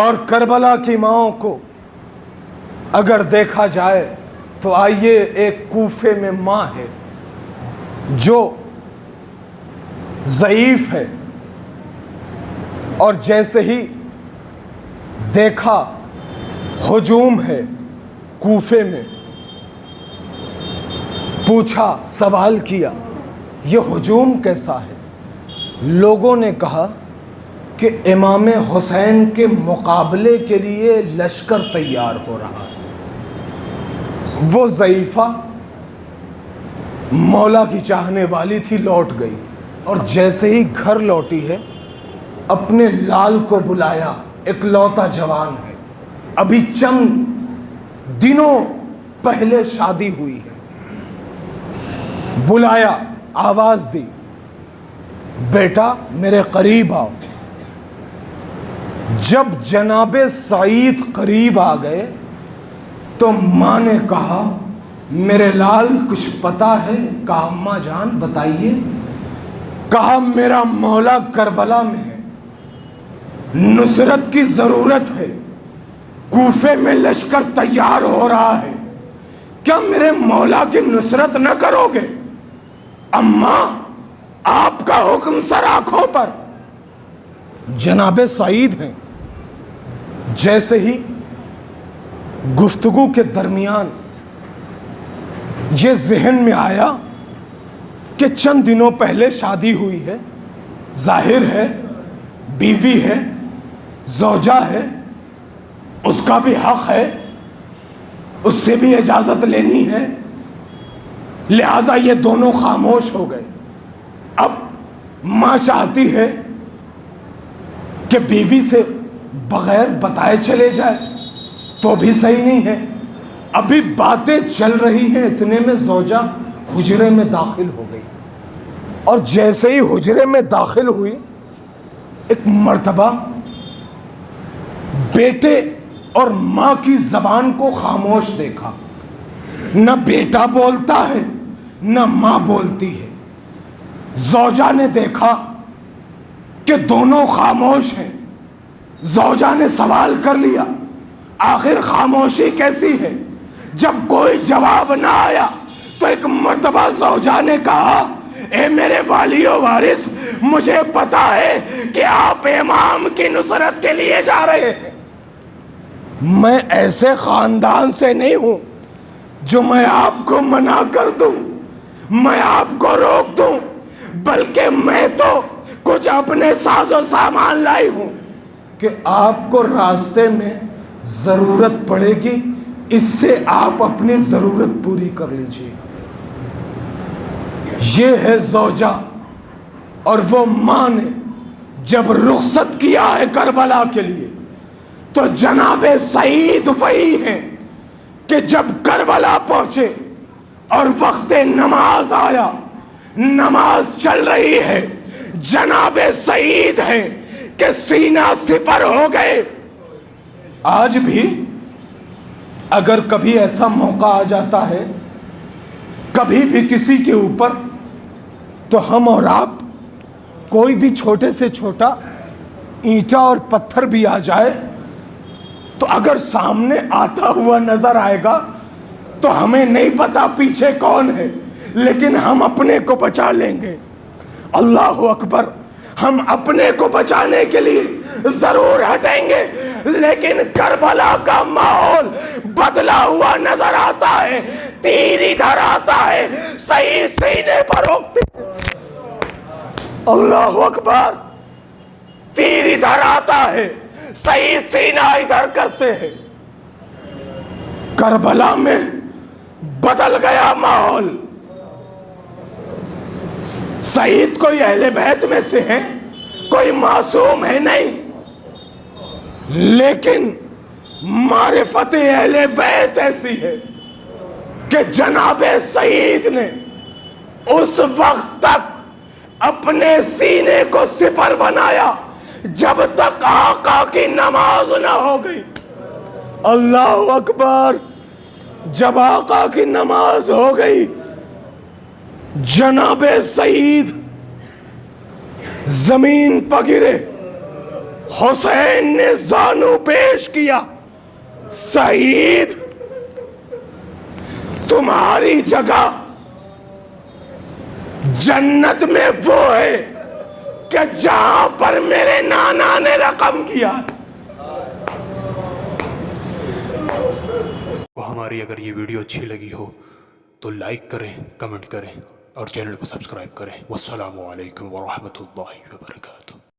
اور کربلا کی ماؤں کو اگر دیکھا جائے تو آئیے، ایک کوفے میں ماں ہے جو ضعیف ہے، اور جیسے ہی دیکھا ہجوم ہے کوفے میں، پوچھا، سوال کیا یہ ہجوم کیسا ہے؟ لوگوں نے کہا کہ امام حسین کے مقابلے کے لیے لشکر تیار ہو رہا ہے۔ وہ ضعیفہ مولا کی چاہنے والی تھی، لوٹ گئی، اور جیسے ہی گھر لوٹی ہے اپنے لال کو بلایا، اکلوتا جوان ہے، ابھی چند دنوں پہلے شادی ہوئی ہے، بلایا، آواز دی، بیٹا میرے قریب آؤ۔ جب جناب سعید قریب آ گئے تو ماں نے کہا، میرے لال کچھ پتا ہے؟ کہا اماں جان بتائیے۔ کہا میرا مولا کربلا میں ہے، نصرت کی ضرورت ہے، کوفے میں لشکر تیار ہو رہا ہے، کیا میرے مولا کی نصرت نہ کرو گے؟ اماں آپ کا حکم سر آنکھوں پر۔ جناب سعید ہیں، جیسے ہی گفتگو کے درمیان یہ ذہن میں آیا کہ چند دنوں پہلے شادی ہوئی ہے، ظاہر ہے بیوی ہے، زوجہ ہے، اس کا بھی حق ہے، اس سے بھی اجازت لینی ہے، لہذا یہ دونوں خاموش ہو گئے۔ اب ماں چاہتی ہے کہ بیوی سے بغیر بتائے چلے جائے تو بھی صحیح نہیں ہے۔ ابھی باتیں چل رہی ہیں، اتنے میں زوجہ حجرے میں داخل ہو گئی، اور جیسے ہی حجرے میں داخل ہوئی، ایک مرتبہ بیٹے اور ماں کی زبان کو خاموش دیکھا، نہ بیٹا بولتا ہے نہ ماں بولتی ہے۔ زوجہ نے دیکھا کہ دونوں خاموش ہیں، زوجہ نے سوال کر لیا، آخر خاموشی کیسی ہے؟ جب کوئی جواب نہ آیا تو ایک مرتبہ زوجہ نے کہا، اے میرے والی و وارث، مجھے پتا ہے کہ آپ امام کی نصرت کے لیے جا رہے ہیں، میں ایسے خاندان سے نہیں ہوں جو میں آپ کو منع کر دوں، میں آپ کو روک دوں، بلکہ میں تو کچھ اپنے ساز و سامان لائی ہوں کہ آپ کو راستے میں ضرورت پڑے گی، اس سے آپ اپنی ضرورت پوری کر لیجیے۔ یہ ہے زوجہ، اور وہ ماں نے جب رخصت کیا ہے کربلا کے لیے تو جناب سعید وہی ہیں کہ جب کربلا پہنچے اور وقت نماز آیا، نماز چل رہی ہے، جناب سعید ہیں کہ سینہ سپر ہو گئے۔ آج بھی اگر کبھی ایسا موقع آ جاتا ہے، کبھی بھی کسی کے اوپر، تو ہم اور آپ، کوئی بھی چھوٹے سے چھوٹا اینٹا اور پتھر بھی آ جائے تو اگر سامنے آتا ہوا نظر آئے گا تو ہمیں نہیں پتا پیچھے کون ہے، لیکن ہم اپنے کو بچا لیں گے۔ اللہ اکبر، ہم اپنے کو بچانے کے لیے ضرور ہٹیں گے، لیکن کربلا کا ماحول بدلا ہوا نظر آتا ہے، تیر ادھر آتا ہے، صحیح سینے پر روکتے ہیں، اللہ اکبر، تیر ادھر آتا ہے، صحیح سینہ ادھر کرتے ہیں۔ کربلا میں بدل گیا ماحول۔ سعید کوئی اہل بیت میں سے ہے، کوئی معصوم ہے نہیں، لیکن معرفت اہل بیت ایسی ہے کہ جناب سعید نے اس وقت تک اپنے سینے کو سپر بنایا جب تک آقا کی نماز نہ ہو گئی۔ اللہ اکبر، جب آقا کی نماز ہو گئی، جناب سعید زمین پر گرے، حسین نے زانو پیش کیا، سعید تمہاری جگہ جنت میں وہ ہے کہ جہاں پر میرے نانا نے رقم کیا۔ ہماری اگر یہ ویڈیو اچھی لگی ہو تو لائک کریں، کمنٹ کریں اور چینل کو سبسکرائب کریں۔ والسلام علیکم ورحمۃ اللہ وبرکاتہ۔